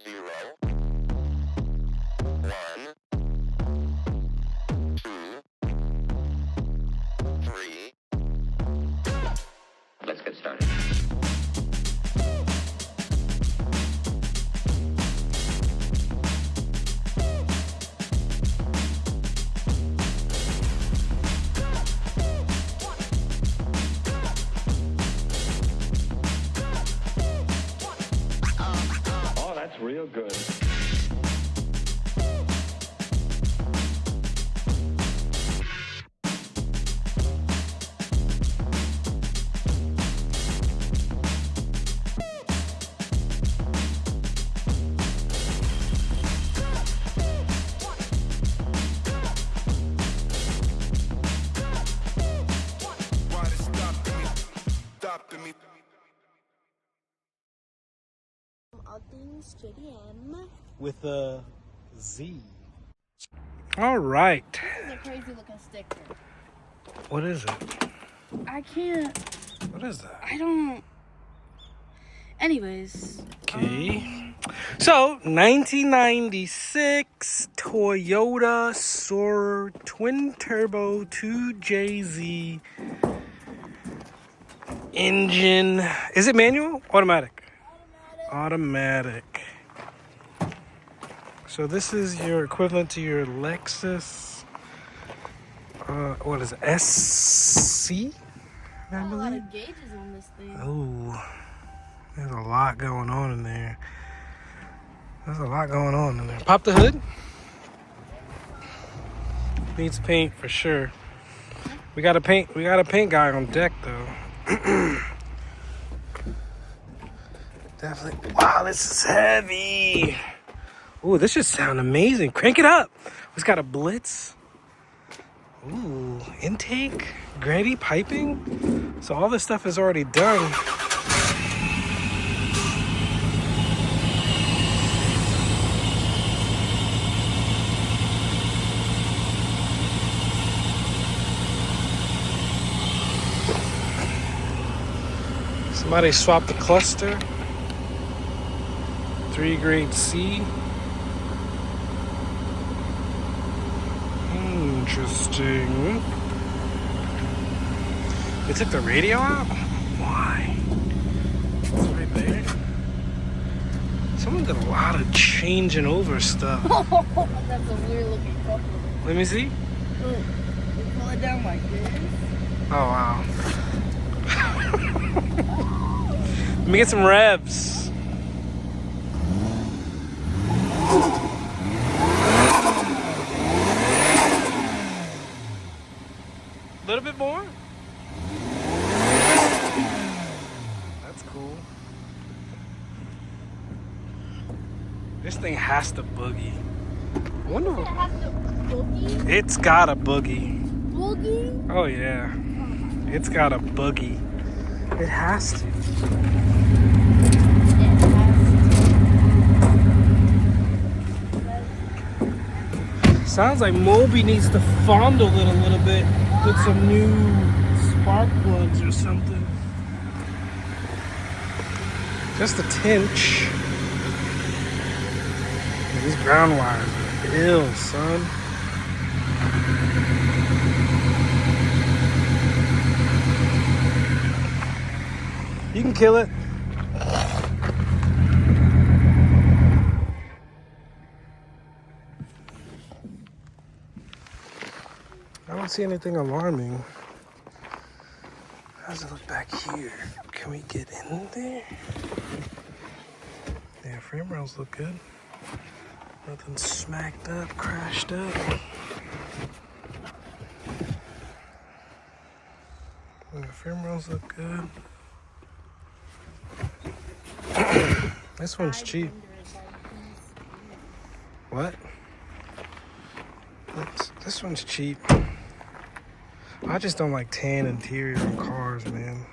0, 1, 2, 3. Let's get started. Oh, that's real good. All things JDM. With a Z. All right. This is a crazy looking sticker. What is it? I can't. What is that? I don't. Anyways. Okay. So, 1996 Toyota Soarer twin turbo 2JZ engine. Is it manual? Automatic. Automatic. So this is your equivalent to your Lexus. What is it? SC? I A lot believe. of gauges on this thing. Oh, there's a lot going on in there. There's a lot going on in there. Pop the hood. Needs paint for sure. We got a paint guy on deck though. Definitely. Wow, this is heavy. Ooh, this should sound amazing. Crank it up. It's got a blitz. Ooh, intake, graddy piping. So all this stuff is already done. Somebody swapped the cluster. 3 grade C. Interesting. They took the radio out? Why? It's right there. Someone did a lot of changing over stuff. That's a weird looking couple. Let me see. Look, you pull it down like this. Oh, wow. Let me get some revs. A little bit more. That's cool. This thing has to boogie. I wonder It what. has the boogie. It's got a boogie. Boogie? Oh yeah. It's got a boogie. It has to. Sounds like Moby needs to fondle it a little bit with some new spark plugs or something. Just a tinch. These ground wires are ill, son. You can kill it. I don't see anything alarming. How does it look back here? Can we get in there? Yeah, frame rails look good. Nothing smacked up, crashed up. Yeah, frame rails look good. This one's cheap. What? This one's cheap. I just don't like tan interior on cars, man.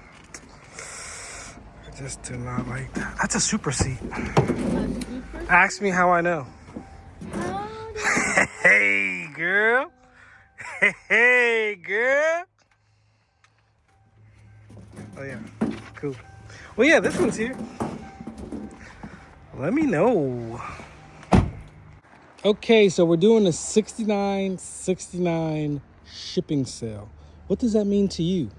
I just do not like that. That's a super seat. Ask me how I know. Hey, girl. Hey, girl. Oh, yeah. Cool. Well, yeah, this one's here. Let me know. Okay, so we're doing a $69.69 shipping sale. What does that mean to you?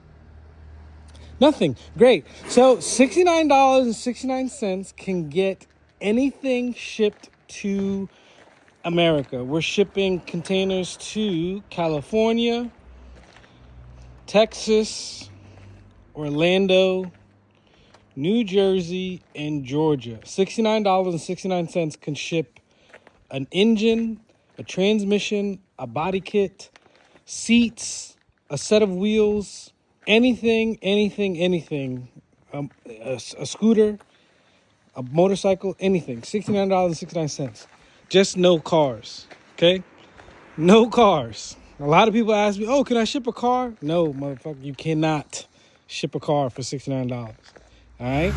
Nothing. Great. So $69.69 can get anything shipped to America. We're shipping containers to California, Texas, Orlando, New Jersey, and Georgia. $69.69 can ship an engine, a transmission, a body kit, seats, a set of wheels, anything. A scooter, a motorcycle, anything. $69.69. Just no cars. Okay? No cars. A lot of people ask me, oh, can I ship a car? No, motherfucker, you cannot ship a car for $69. All right?